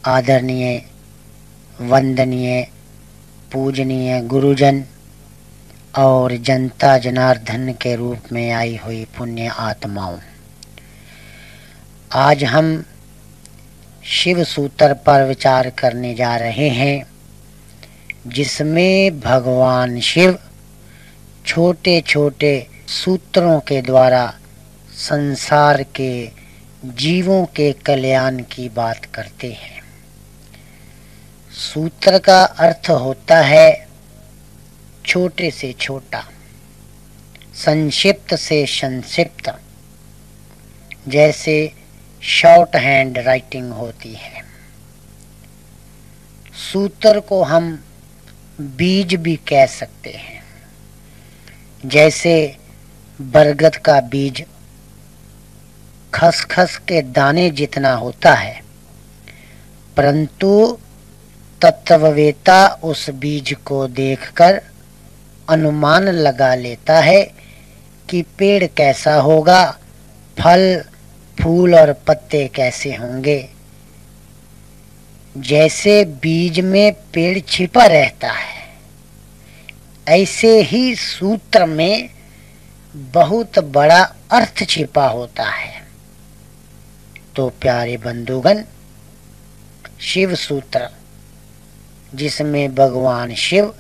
आदरणीय, वंदनीय, पूजनीय गुरुजन और जनता जनार्दन के रूप में आई हुई पुण्य आत्माओं, आज हम शिव सूत्र पर विचार करने जा रहे हैं, जिसमें भगवान शिव छोटे छोटे सूत्रों के द्वारा संसार के जीवों के कल्याण की बात करते हैं। सूत्र का अर्थ होता है छोटे से छोटा, संक्षिप्त से संक्षिप्त, जैसे शॉर्ट हैंड राइटिंग होती है। सूत्र को हम बीज भी कह सकते हैं, जैसे बरगद का बीज खसखस के दाने जितना होता है, परंतु तत्ववेता उस बीज को देखकर अनुमान लगा लेता है कि पेड़ कैसा होगा, फल फूल और पत्ते कैसे होंगे। जैसे बीज में पेड़ छिपा रहता है, ऐसे ही सूत्र में बहुत बड़ा अर्थ छिपा होता है। तो प्यारे बंधुगण, शिव सूत्र जिसमें भगवान शिव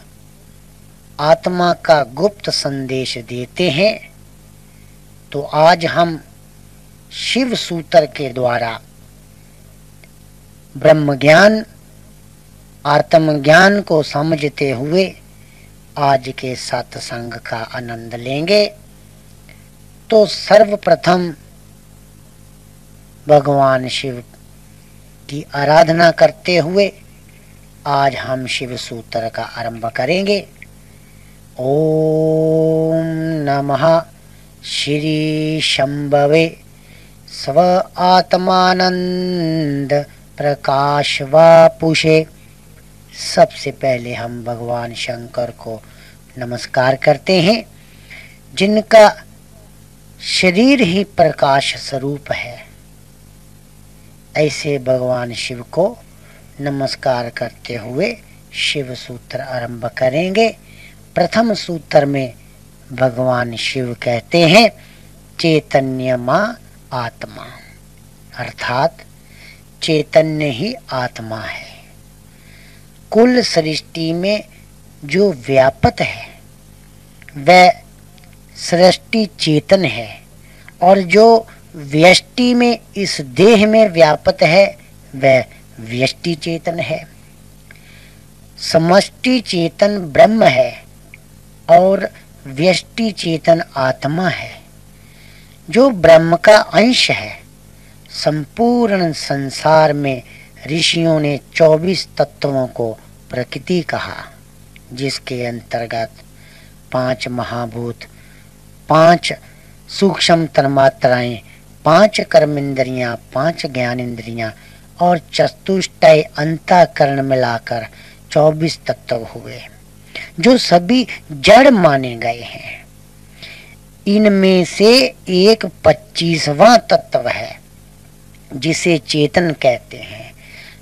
आत्मा का गुप्त संदेश देते हैं, तो आज हम शिव सूत्र के द्वारा ब्रह्म ज्ञान, आत्म ज्ञान को समझते हुए आज के सत्संग का आनंद लेंगे। तो सर्वप्रथम भगवान शिव की आराधना करते हुए आज हम शिव सूत्र का आरंभ करेंगे। ओम नमः श्री शंभवे स्व आत्मानंद प्रकाश वापुषे। सबसे पहले हम भगवान शंकर को नमस्कार करते हैं, जिनका शरीर ही प्रकाश स्वरूप है। ऐसे भगवान शिव को नमस्कार करते हुए शिव सूत्र आरंभ करेंगे। प्रथम सूत्र में भगवान शिव कहते हैं, चैतन्य मां आत्मा, अर्थात चैतन्य ही आत्मा है। कुल सृष्टि में जो व्यापक है वह सृष्टि चेतन है, और जो व्यष्टि में इस देह में व्यापक है वह व्यष्टि चेतन है। समष्टि चेतन ब्रह्म है और व्यष्टि चेतन आत्मा है, जो ब्रह्म का अंश है। संपूर्ण संसार में ऋषियों ने 24 तत्वों को प्रकृति कहा, जिसके अंतर्गत 5 महाभूत, 5 सूक्ष्म तन्मात्राएं, 5 कर्मेंद्रियां, 5 ज्ञानेंद्रियां और चतुष्टय अंतःकरण मिलाकर 24 तत्व हुए, जो सभी जड़ माने गए हैं। इनमें से एक 25वां तत्व है, जिसे चेतन कहते हैं,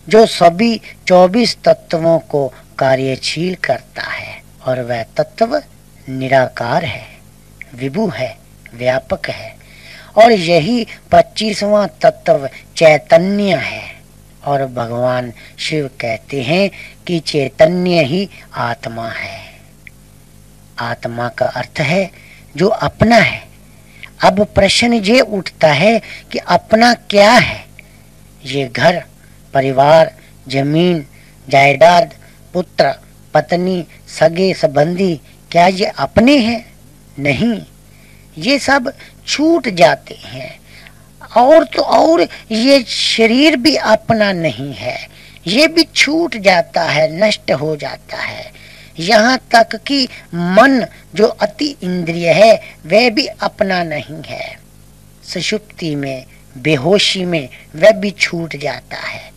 जो सभी 24 तत्वों को कार्यशील करता है, और वह तत्व निराकार है, विभु है, व्यापक है। और यही 25वां तत्व चैतन्य है। और भगवान शिव कहते हैं कि चैतन्य ही आत्मा है। आत्मा का अर्थ है जो अपना है। अब प्रश्न ये उठता है कि अपना क्या है? ये घर, परिवार, जमीन, जायदाद, पुत्र, पत्नी, सगे संबंधी, क्या ये अपने हैं? नहीं, ये सब छूट जाते हैं। और तो और ये शरीर भी अपना नहीं है, ये भी छूट जाता है, नष्ट हो जाता है। यहाँ तक कि मन जो अति इंद्रिय है वह भी अपना नहीं है। सुषुप्ति में, बेहोशी में वह भी छूट जाता है।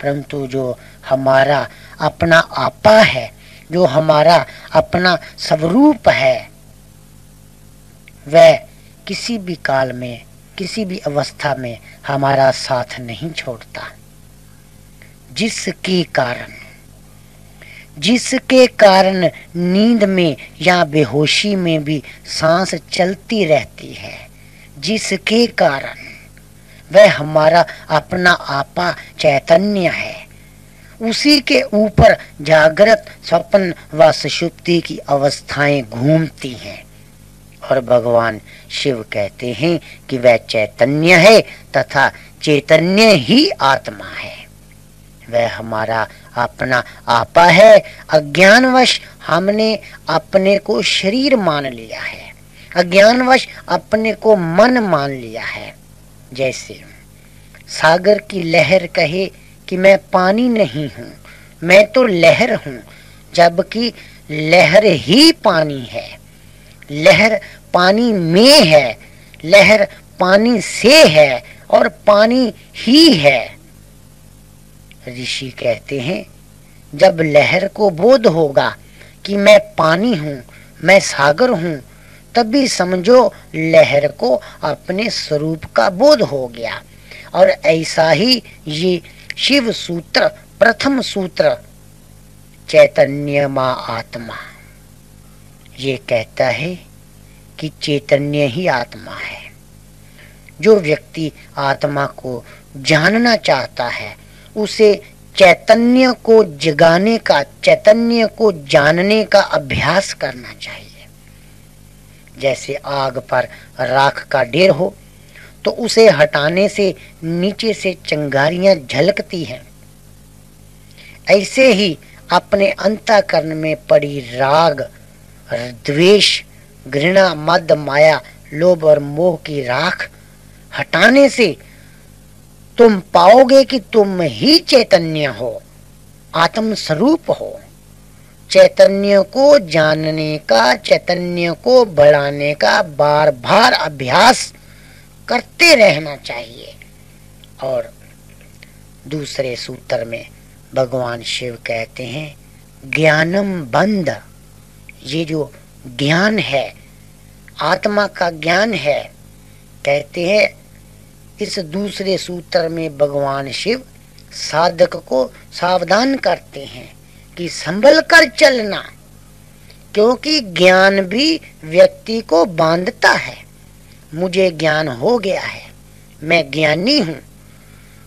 परंतु जो हमारा अपना आपा है, जो हमारा अपना स्वरूप है, वह किसी भी काल में, किसी भी अवस्था में हमारा साथ नहीं छोड़ता। जिसके कारण नींद में या बेहोशी में भी सांस चलती रहती है, जिसके कारण वह हमारा अपना आपा चैतन्य है, उसी के ऊपर जागृत, स्वप्न व सुषुप्ति की अवस्थाएं घूमती हैं। और भगवान शिव कहते हैं कि वह चैतन्य है तथा चैतन्य ही आत्मा है। वह हमारा अपना आपा है। अज्ञानवश हमने अपने को शरीर मान लिया है, अज्ञानवश अपने को मन मान लिया है। जैसे सागर की लहर कहे कि मैं पानी नहीं हूँ, मैं तो लहर हूँ, जबकि लहर ही पानी है। लहर पानी में है, लहर पानी से है और पानी ही है। ऋषि कहते हैं जब लहर को बोध होगा कि मैं पानी हूँ, मैं सागर हूँ, तभी समझो लहर को अपने स्वरूप का बोध हो गया। और ऐसा ही ये शिव सूत्र, प्रथम सूत्र चैतन्य मा आत्मा, ये कहता है कि चैतन्य ही आत्मा है। जो व्यक्ति आत्मा को जानना चाहता है उसे चैतन्य को जगाने का, चैतन्य को जानने का अभ्यास करना चाहिए। जैसे आग पर राख का ढेर हो तो उसे हटाने से नीचे से चिंगारियां झलकती हैं। ऐसे ही अपने अंतःकरण में पड़ी राग, द्वेष, घृणा, मद, माया, लोभ और मोह की राख हटाने से तुम पाओगे कि तुम ही चैतन्य हो, आत्म स्वरूप हो। चैतन्य को जानने का, चैतन्य को बढ़ाने का बार बार अभ्यास करते रहना चाहिए। और दूसरे सूत्र में भगवान शिव कहते हैं ज्ञानम बंध, ये जो ज्ञान है, आत्मा का ज्ञान है, कहते हैं इस दूसरे सूत्र में भगवान शिव साधक को सावधान करते हैं कि संभल कर चलना, क्योंकि ज्ञान भी व्यक्ति को बांधता है। मुझे ज्ञान हो गया है, मैं ज्ञानी हूँ,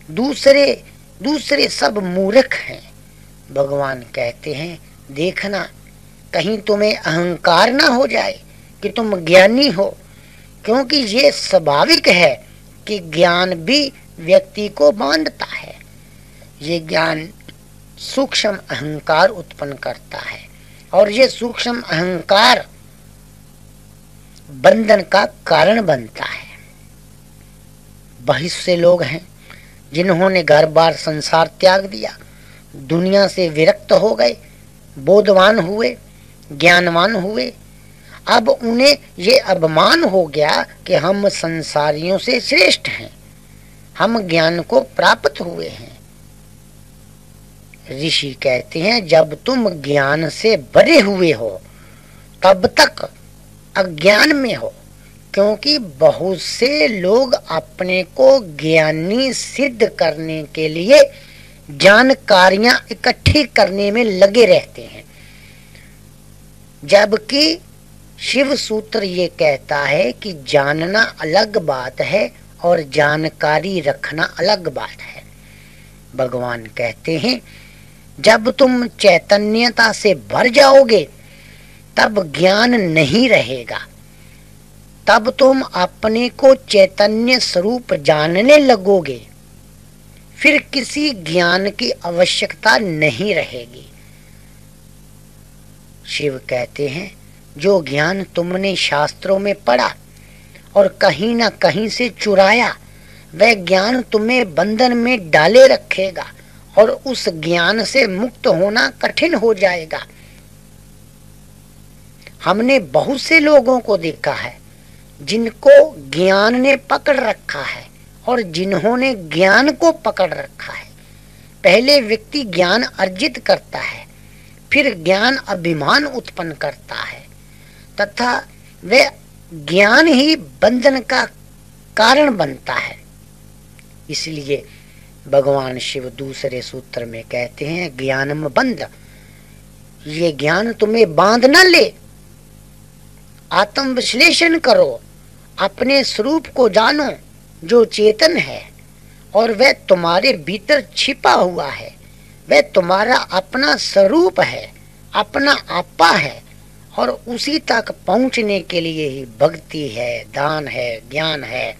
दूसरे सब मूर्ख हैं। भगवान कहते हैं देखना कहीं तुम्हें अहंकार ना हो जाए कि तुम ज्ञानी हो, क्योंकि ये स्वाभाविक है कि ज्ञान भी व्यक्ति को बांधता है। ये ज्ञान सूक्ष्म अहंकार उत्पन्न करता है और ये सूक्ष्म अहंकार बंधन का कारण बनता है। बहुत से लोग हैं जिन्होंने घर बार संसार त्याग दिया, दुनिया से विरक्त हो गए, बोधवान हुए, ज्ञानवान हुए। अब उन्हें ये अभिमान हो गया कि हम संसारियों से श्रेष्ठ हैं, हम ज्ञान को प्राप्त हुए हैं। ऋषि कहते हैं जब तुम ज्ञान से भरे हुए हो तब तक अज्ञान में हो, क्योंकि बहुत से लोग अपने को ज्ञानी सिद्ध करने के लिए जानकारियां इकट्ठी करने में लगे रहते हैं, जबकि शिव सूत्र ये कहता है कि जानना अलग बात है और जानकारी रखना अलग बात है। भगवान कहते हैं जब तुम चैतन्यता से भर जाओगे तब ज्ञान नहीं रहेगा, तब तुम अपने को चैतन्य स्वरूप जानने लगोगे, फिर किसी ज्ञान की आवश्यकता नहीं रहेगी। शिव कहते हैं जो ज्ञान तुमने शास्त्रों में पढ़ा और कहीं ना कहीं से चुराया, वह ज्ञान तुम्हें बंधन में डाले रखेगा और उस ज्ञान से मुक्त होना कठिन हो जाएगा। हमने बहुत से लोगों को देखा है जिनको ज्ञान ने पकड़ रखा है और जिन्होंने ज्ञान को पकड़ रखा है। पहले व्यक्ति ज्ञान अर्जित करता है, फिर ज्ञान अभिमान उत्पन्न करता है तथा वह ज्ञान ही बंधन का कारण बनता है। इसलिए भगवान शिव दूसरे सूत्र में कहते हैं ज्ञानम बंध, ये ज्ञान तुम्हें बांध न ले। आत्म विश्लेषण करो, अपने स्वरूप को जानो जो चेतन है और वह तुम्हारे भीतर छिपा हुआ है। वह तुम्हारा अपना स्वरूप है, अपना आपा है, और उसी तक पहुंचने के लिए ही भक्ति है, दान है, ज्ञान है,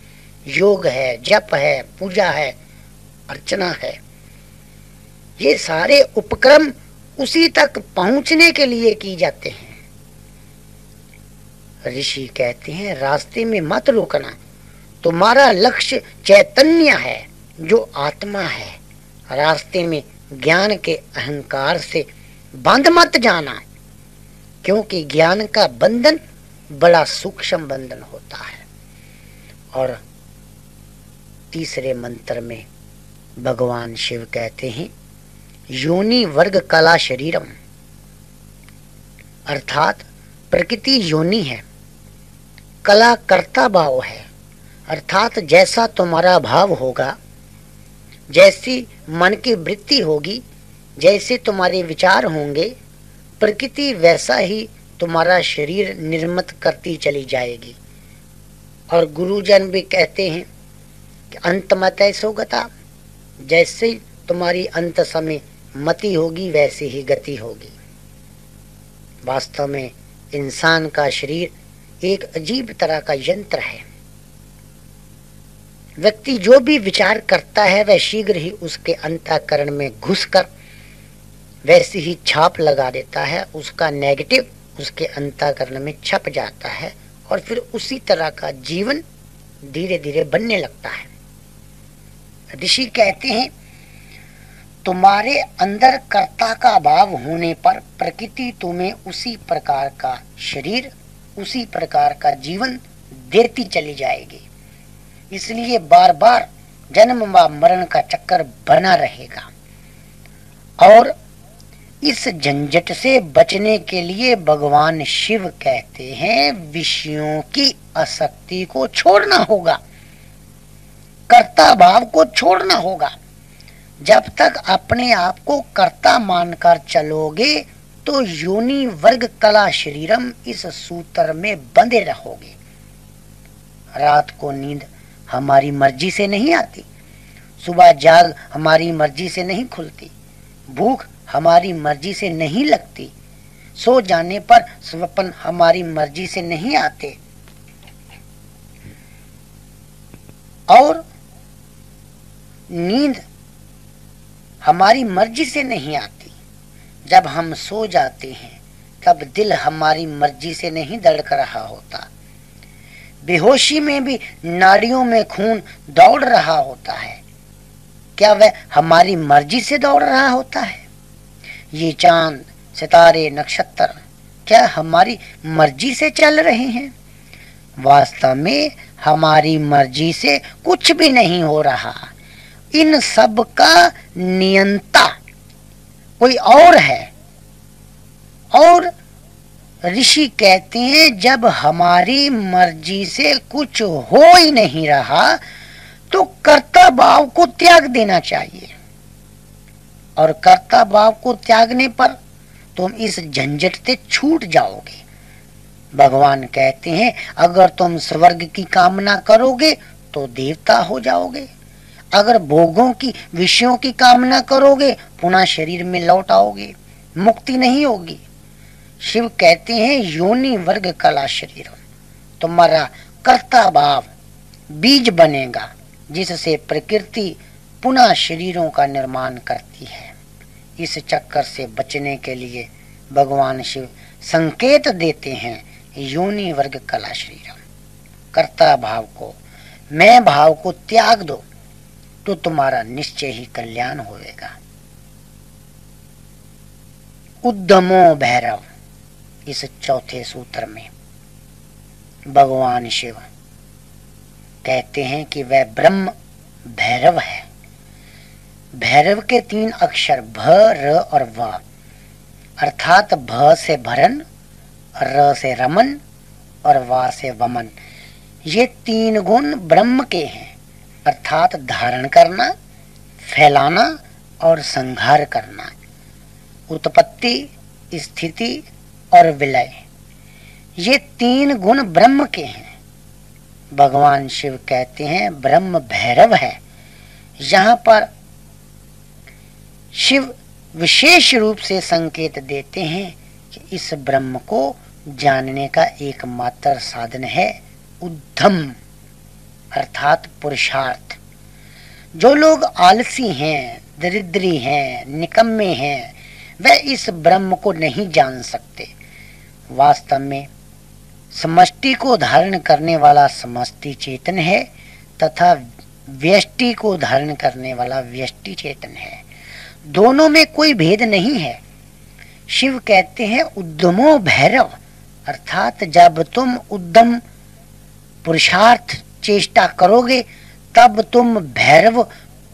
योग है, जप है, पूजा है, अर्चना है। ये सारे उपक्रम उसी तक पहुंचने के लिए की जाते हैं। ऋषि कहते हैं रास्ते में मत रुकना, तुम्हारा लक्ष्य चैतन्य है जो आत्मा है। रास्ते में ज्ञान के अहंकार से बंध मत जाना, क्योंकि ज्ञान का बंधन बड़ा सूक्ष्म बंधन होता है। और तीसरे मंत्र में भगवान शिव कहते हैं योनि वर्ग कला शरीरम, अर्थात प्रकृति योनि है, कला कर्ता भाव है। अर्थात जैसा तुम्हारा भाव होगा, जैसी मन की वृत्ति होगी, जैसे तुम्हारे विचार होंगे, प्रकृति वैसा ही तुम्हारा शरीर निर्मित करती चली जाएगी। और गुरुजन भी कहते हैं कि अंत मत सो गता, जैसे तुम्हारी अंत समय मति होगी वैसी ही गति होगी। वास्तव में इंसान का शरीर एक अजीब तरह का यंत्र है। व्यक्ति जो भी विचार करता है वह शीघ्र ही उसके अंतःकरण में घुसकर वैसी ही छाप लगा देता है। उसका नेगेटिव उसके अंतःकरण में छप जाता है और फिर उसी तरह का जीवन धीरे धीरे बनने लगता है। ऋषि कहते हैं तुम्हारे अंदर कर्ता का भाव होने पर प्रकृति तुम्हें उसी प्रकार का शरीर, उसी प्रकार का जीवन देती चली जाएगी। इसलिए बार बार जन्म व मरण का चक्कर बना रहेगा। और इस झंझट से बचने के लिए भगवान शिव कहते हैं विषयों की आसक्ति को छोड़ना होगा, कर्ता भाव को छोड़ना होगा। जब तक अपने आप को कर्ता मानकर चलोगे तो योनि वर्ग कला शरीरम इस सूत्र में बंधे रहोगे। रात को नींद हमारी मर्जी से नहीं आती, सुबह जाग हमारी मर्जी से नहीं खुलती, भूख हमारी मर्जी से नहीं लगती, सो जाने पर स्वप्न हमारी मर्जी से नहीं आते, और नींद हमारी मर्जी से नहीं आती। जब हम सो जाते हैं तब दिल हमारी मर्जी से नहीं धड़क रहा होता। बेहोशी में भी नाड़ियों में खून दौड़ रहा होता है। क्या वह हमारी मर्जी से दौड़ रहा होता है? ये चांद, सितारे, नक्षत्र क्या हमारी मर्जी से चल रहे हैं? वास्तव में हमारी मर्जी से कुछ भी नहीं हो रहा। इन सब का नियंता कोई और है। और ऋषि कहते हैं जब हमारी मर्जी से कुछ हो ही नहीं रहा तो कर्ता भाव को त्याग देना चाहिए। और कर्ता भाव को त्यागने पर तुम इस झंझट से छूट जाओगे। भगवान कहते हैं अगर तुम स्वर्ग की कामना करोगे तो देवता हो जाओगे, अगर भोगों की, विषयों की कामना करोगे पुनः शरीर में लौट आओगे, मुक्ति नहीं होगी। शिव कहते हैं योनि वर्ग कला शरीर, तुम्हारा कर्ता भाव बीज बनेगा जिससे प्रकृति पुनः शरीरों का निर्माण करती है। इस चक्कर से बचने के लिए भगवान शिव संकेत देते हैं योनि वर्ग कला शरीर, कर्ता भाव को, मैं भाव को त्याग दो तो तुम्हारा निश्चय ही कल्याण होएगा। उद्यमो भैरव, इस चौथे सूत्र में भगवान शिव कहते हैं कि वह ब्रह्म भैरव है। भैरव के 3 अक्षर भ, र और व, अर्थात भ से भरन, र से रमन और व से वमन। ये 3 गुण ब्रह्म के हैं, अर्थात धारण करना, फैलाना और संहार करना, उत्पत्ति, स्थिति और विलय, ये 3 गुण ब्रह्म के हैं। भगवान शिव कहते हैं ब्रह्म भैरव है। यहाँ पर शिव विशेष रूप से संकेत देते हैं कि इस ब्रह्म को जानने का एकमात्र साधन है उद्यम अर्थात पुरुषार्थ। जो लोग आलसी हैं, दरिद्री हैं, निकम्मे हैं, वह इस ब्रह्म को नहीं जान सकते। वास्तव में समष्टि को धारण करने वाला समष्टि चेतन है तथा व्यष्टि को धारण करने वाला व्यष्टि चेतन है। दोनों में कोई भेद नहीं है। शिव कहते हैं उद्यमो भैरव, अर्थात जब तुम उद्यम पुरुषार्थ चेष्टा करोगे तब तुम भैरव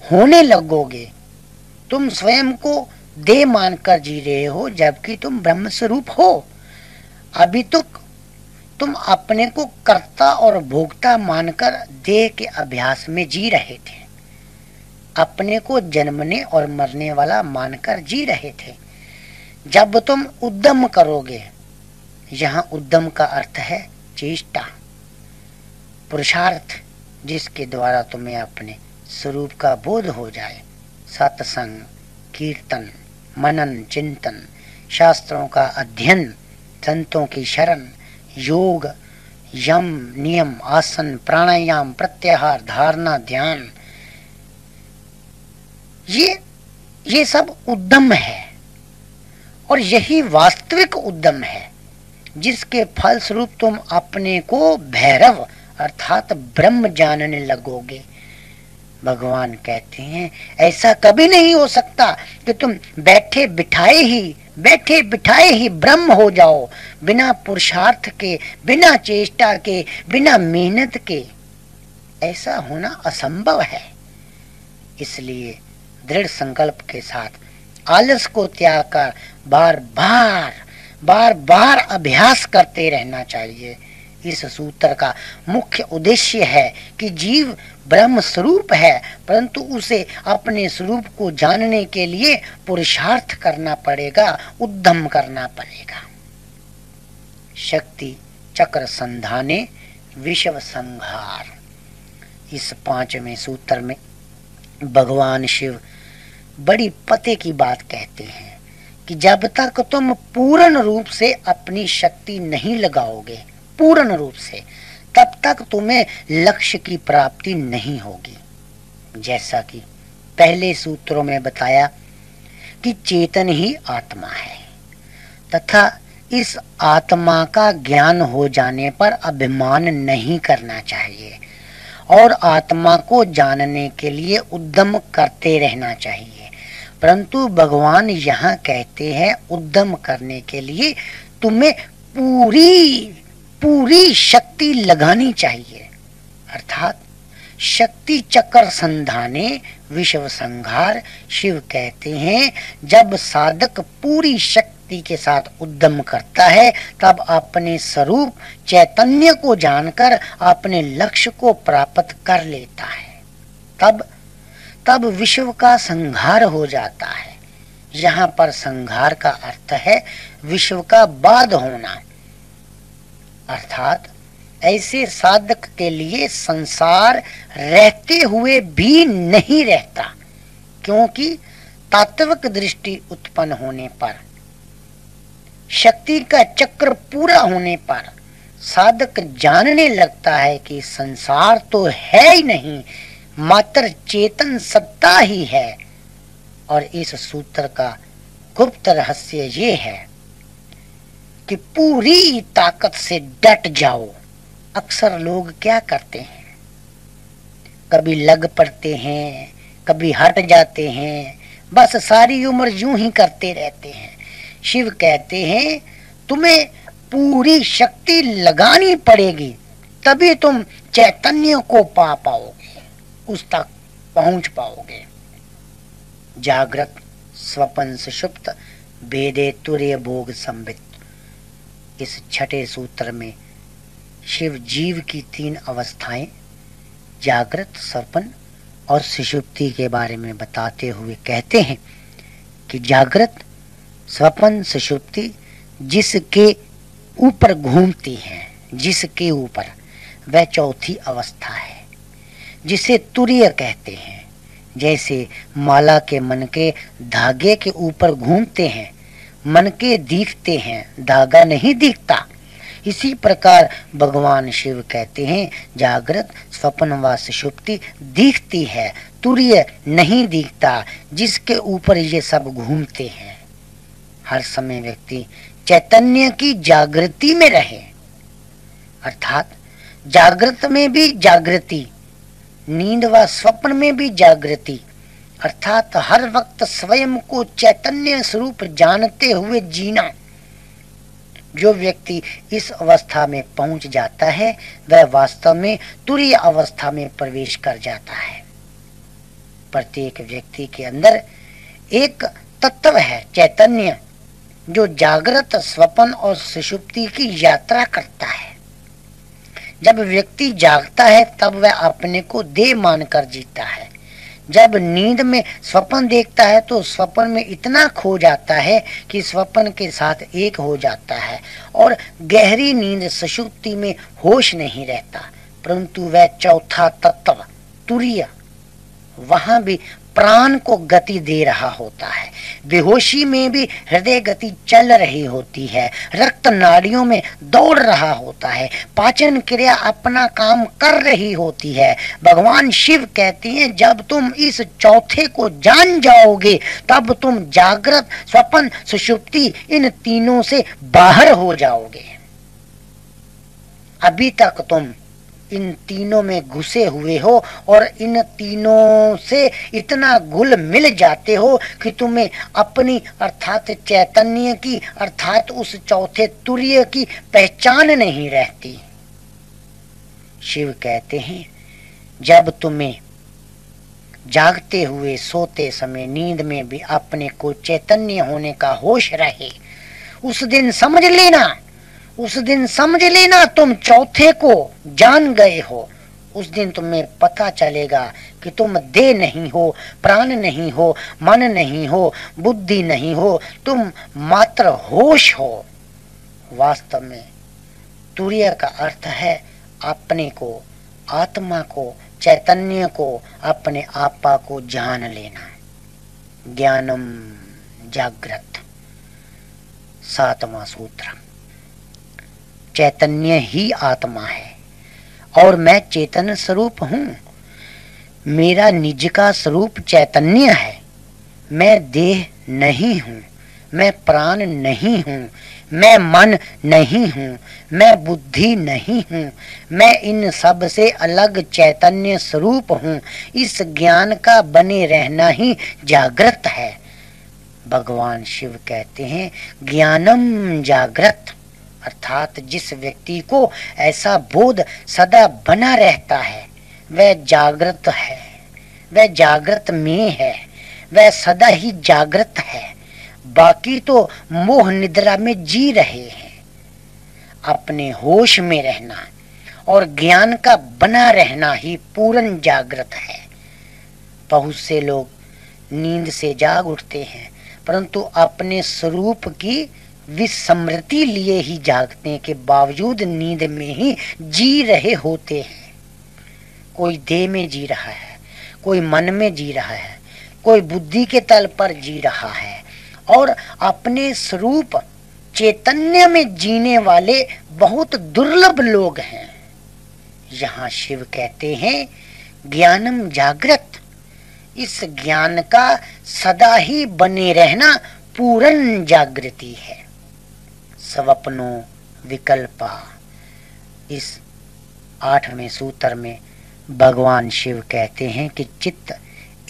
होने लगोगे। तुम स्वयं को देह मानकर जी रहे हो जबकि तुम ब्रह्म स्वरूप हो। अभी तक तुम अपने को कर्ता और भोक्ता मानकर देह के अभ्यास में जी रहे थे, अपने को जन्मने और मरने वाला मानकर जी रहे थे। जब तुम उद्यम करोगे, यहाँ उद्यम का अर्थ है चेष्टा, पुरुषार्थ, जिसके द्वारा तुम्हें अपने स्वरूप का बोध हो जाए, सत्संग, कीर्तन, मनन, चिंतन, शास्त्रों का अध्ययन, संतों की शरण, योग, यम, नियम, आसन, प्राणायाम, प्रत्याहार, धारणा, ध्यान, ये सब उद्यम है और यही वास्तविक उद्यम है जिसके फलस्वरूप तुम अपने को भैरव अर्थात ब्रह्म जानने लगोगे। भगवान कहते हैं ऐसा कभी नहीं हो सकता कि तुम बैठे बिठाए ही ब्रह्म हो जाओ, बिना पुरुषार्थ के, बिना चेष्टा के, बिना मेहनत के। ऐसा होना असंभव है। इसलिए दृढ़ संकल्प के साथ आलस को त्याग कर बार बार अभ्यास करते रहना चाहिए। इस सूत्र का मुख्य उद्देश्य है कि जीव ब्रह्म स्वरूप है, परंतु उसे अपने स्वरूप को जानने के लिए पुरुषार्थ करना पड़ेगा, उद्यम करना पड़ेगा। शक्ति चक्र संधाने विश्व संहार, इस 5वें सूत्र में भगवान शिव बड़ी पते की बात कहते हैं कि जब तक तुम पूर्ण रूप से अपनी शक्ति नहीं लगाओगे, पूर्ण रूप से, तब तक तुम्हें लक्ष्य की प्राप्ति नहीं होगी। जैसा कि पहले सूत्रों में बताया कि चेतन ही आत्मा है तथा इस आत्मा का ज्ञान हो जाने पर अभिमान नहीं करना चाहिए और आत्मा को जानने के लिए उद्यम करते रहना चाहिए। परंतु भगवान यहाँ कहते हैं उद्यम करने के लिए तुम्हें पूरी शक्ति लगानी चाहिए, अर्थात शक्ति चक्र संधाने विश्व संहार। शिव कहते हैं जब साधक पूरी शक्ति के साथ उद्यम करता है तब अपने स्वरूप चैतन्य को जानकर अपने लक्ष्य को प्राप्त कर लेता है। तब विश्व का संहार हो जाता है। यहाँ पर संहार का अर्थ है विश्व का बाध होना, अर्थात ऐसे साधक के लिए संसार रहते हुए भी नहीं रहता, क्योंकि तात्विक दृष्टि उत्पन्न होने पर, शक्ति का चक्र पूरा होने पर साधक जानने लगता है कि संसार तो है ही नहीं, मात्र चेतन सत्ता ही है। और इस सूत्र का गुप्त रहस्य ये है कि पूरी ताकत से डट जाओ। अक्सर लोग क्या करते हैं, कभी लग पड़ते हैं, कभी हट जाते हैं, बस सारी उम्र यूं ही करते रहते हैं। शिव कहते हैं तुम्हें पूरी शक्ति लगानी पड़ेगी, तभी तुम चैतन्य को पा पाओगे, उस तक पहुंच पाओगे। जागृत, स्वपन, सुषुप्त, भेदे तुर्य भोग संबित, इस 6ठे सूत्र में शिव जीव की 3 अवस्थाएं, जागृत, स्वप्न और सुषुप्ति के बारे में बताते हुए कहते हैं कि जागृत, स्वप्न, सुषुप्ति जिसके ऊपर घूमती हैं, जिसके ऊपर, वह चौथी अवस्था है जिसे तुरीय कहते हैं। जैसे माला के मन के धागे के ऊपर घूमते हैं, मन के दिखते हैं, धागा नहीं दिखता। इसी प्रकार भगवान शिव कहते हैं जागृत, स्वप्न व सुषुप्ति दिखती है, तुरीय नहीं दिखता, जिसके ऊपर ये सब घूमते हैं। हर समय व्यक्ति चैतन्य की जागृति में रहे, अर्थात जागृत में भी जागृति, नींद व स्वप्न में भी जागृति, अर्थात हर वक्त स्वयं को चैतन्य स्वरूप जानते हुए जीना। जो व्यक्ति इस अवस्था में पहुंच जाता है वह वास्तव में तुरीय अवस्था में प्रवेश कर जाता है। प्रत्येक व्यक्ति के अंदर एक तत्व है चैतन्य, जो जागृत, स्वप्न और सुषुप्ति की यात्रा करता है। जब व्यक्ति जागता है तब वह अपने को देह मानकर जीता है। जब नींद में स्वप्न देखता है तो स्वप्न में इतना खो जाता है कि स्वप्न के साथ एक हो जाता है, और गहरी नींद सुषुप्ति में होश नहीं रहता। परंतु वह चौथा तत्व तुरीय वहां भी प्राण को गति दे रहा होता है। बेहोशी में भी हृदय गति चल रही होती है, रक्त नाड़ियों में दौड़ रहा होता है, पाचन क्रिया अपना काम कर रही होती है। भगवान शिव कहते हैं जब तुम इस चौथे को जान जाओगे तब तुम जागृत, स्वप्न, सुषुप्ति इन तीनों से बाहर हो जाओगे। अभी तक तुम इन तीनों में घुसे हुए हो और इन तीनों से इतना घुल मिल जाते हो कि तुम्हें अपनी अर्थात चैतन्य की, अर्थात उस चौथे तुरीय की पहचान नहीं रहती। शिव कहते हैं जब तुम्हें जागते हुए, सोते समय, नींद में भी अपने को चैतन्य होने का होश रहे, उस दिन समझ लेना, उस दिन समझ लेना तुम चौथे को जान गए हो। उस दिन तुम्हें पता चलेगा कि तुम देह नहीं हो, प्राण नहीं हो, मन नहीं हो, बुद्धि नहीं हो, तुम मात्र होश हो। वास्तव में तुरीय का अर्थ है अपने को, आत्मा को, चैतन्य को, अपने आपा को जान लेना। ज्ञानम जागृत, 7वां सूत्र। चैतन्य ही आत्मा है और मैं चेतन स्वरूप हूँ। मेरा निज का स्वरूप चैतन्य है। मैं देह नहीं हूँ, मैं प्राण नहीं हूँ, मैं मन नहीं हूँ, मैं बुद्धि नहीं हूँ, मैं इन सब से अलग चैतन्य स्वरूप हूँ। इस ज्ञान का बने रहना ही जागृत है। भगवान शिव कहते हैं ज्ञानम जागृत, अर्थात जिस व्यक्ति को ऐसा बोध सदा बना रहता है वह जागृत है, वह जागृत में है, वह सदा ही जागृत है। बाकी तो मोह निद्रा में जी रहे हैं। अपने होश में रहना और ज्ञान का बना रहना ही पूर्ण जागृत है। बहुत से लोग नींद से जाग उठते हैं परंतु अपने स्वरूप की विस्मृति लिए ही जागने के बावजूद नींद में ही जी रहे होते हैं। कोई देह में जी रहा है, कोई मन में जी रहा है, कोई बुद्धि के तल पर जी रहा है, और अपने स्वरूप चैतन्य में जीने वाले बहुत दुर्लभ लोग हैं। यहाँ शिव कहते हैं ज्ञानम जागृत, इस ज्ञान का सदा ही बने रहना पूर्ण जागृति है। स्वप्नों विकल्पा, इस 8वें सूत्र में भगवान शिव कहते हैं कि चित्त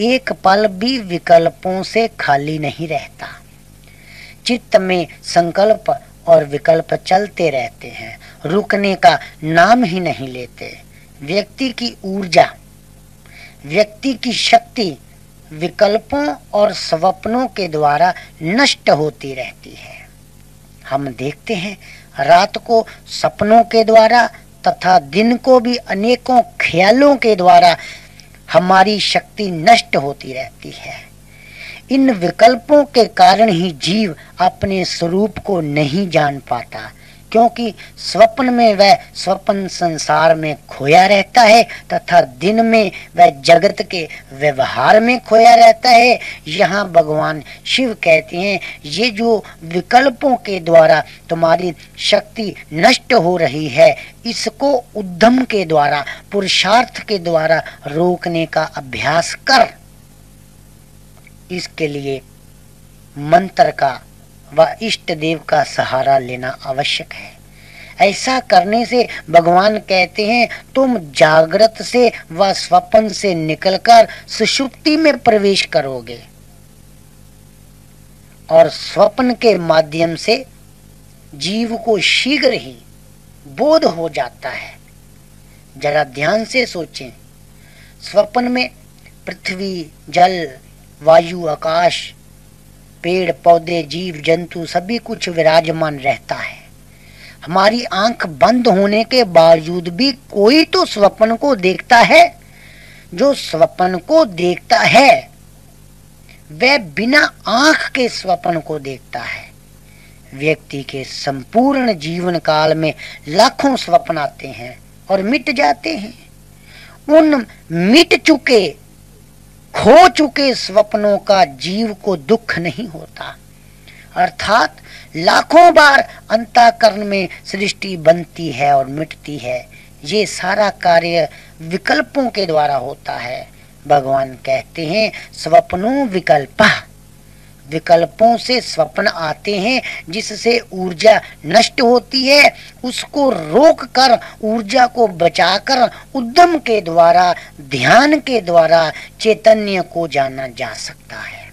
एक पल भी विकल्पों से खाली नहीं रहता। चित्त में संकल्प और विकल्प चलते रहते हैं, रुकने का नाम ही नहीं लेते। व्यक्ति की ऊर्जा, व्यक्ति की शक्ति विकल्पों और स्वप्नों के द्वारा नष्ट होती रहती है। हम देखते हैं रात को सपनों के द्वारा तथा दिन को भी अनेकों ख्यालों के द्वारा हमारी शक्ति नष्ट होती रहती है। इन विकल्पों के कारण ही जीव अपने स्वरूप को नहीं जान पाता, क्योंकि स्वप्न में वह स्वप्न संसार में खोया रहता है तथा दिन में वह जगत के व्यवहार में खोया रहता है। यहाँ भगवान शिव कहते हैं, ये जो विकल्पों के द्वारा तुम्हारी शक्ति नष्ट हो रही है, इसको उद्यम के द्वारा, पुरुषार्थ के द्वारा रोकने का अभ्यास कर। इसके लिए मंत्र का व इष्ट देव का सहारा लेना आवश्यक है। ऐसा करने से भगवान कहते हैं, तुम जागृत से व स्वप्न से निकलकर सुषुप्ति में प्रवेश करोगे और स्वप्न के माध्यम से जीव को शीघ्र ही बोध हो जाता है। जरा ध्यान से सोचें, स्वप्न में पृथ्वी, जल, वायु, आकाश, पेड़ पौधे, जीव जंतु सभी कुछ विराजमान रहता है। हमारी आंख बंद होने के बावजूद भी कोई तो स्वप्न को देखता है। जो स्वप्न को देखता है वह बिना आंख के स्वप्न को देखता है। व्यक्ति के संपूर्ण जीवन काल में लाखों स्वप्न आते हैं और मिट जाते हैं। उन मिट चुके, खो चुके स्वप्नों का जीव को दुख नहीं होता। अर्थात लाखों बार अंतःकरण में सृष्टि बनती है और मिटती है। ये सारा कार्य विकल्पों के द्वारा होता है। भगवान कहते हैं, स्वप्नों विकल्पा, विकल्पों से स्वप्न आते हैं जिससे ऊर्जा नष्ट होती है। उसको रोक कर, ऊर्जा को बचाकर उद्यम के द्वारा, ध्यान के द्वारा चैतन्य को जाना जा सकता है।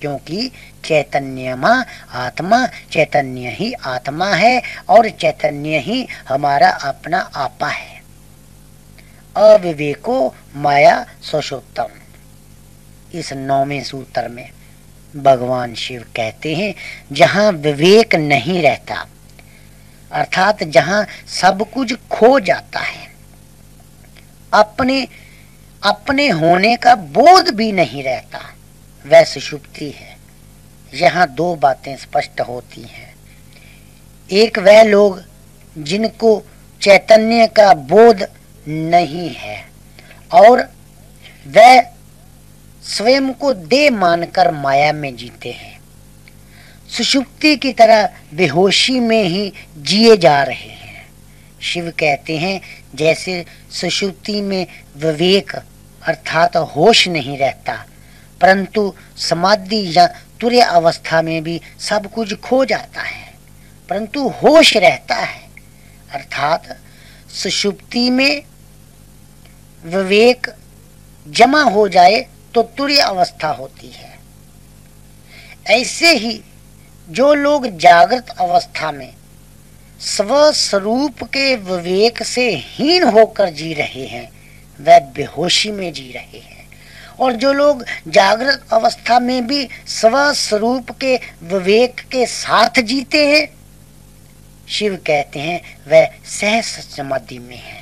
क्योंकि चैतन्य माँ आत्मा, चैतन्य ही आत्मा है और चैतन्य ही हमारा अपना आपा है। अविवेको माया सुषुप्तम, इस 9वें सूत्र में भगवान शिव कहते हैं, जहां विवेक नहीं रहता, अर्थात जहां सब कुछ खो जाता है, अपने होने का बोध भी नहीं रहता, वह सुषुप्ति है। यहाँ 2 बातें स्पष्ट होती हैं। एक वह लोग जिनको चैतन्य का बोध नहीं है और वह स्वयं को देह मानकर माया में जीते हैं, सुषुप्ति की तरह बेहोशी में ही जिए जा रहे हैं। शिव कहते हैं, जैसे सुषुप्ति में विवेक अर्थात होश नहीं रहता, परंतु समाधि या तुर्य अवस्था में भी सब कुछ खो जाता है, परंतु होश रहता है। अर्थात सुषुप्ति में विवेक जमा हो जाए तो तुर्य अवस्था होती है। ऐसे ही जो लोग जागृत अवस्था में स्वस्वरूप के विवेक से हीन होकर जी रहे हैं, वह बेहोशी में जी रहे हैं। और जो लोग जागृत अवस्था में भी स्वस्वरूप के विवेक के साथ जीते हैं, शिव कहते हैं वह सहज समाधि में है।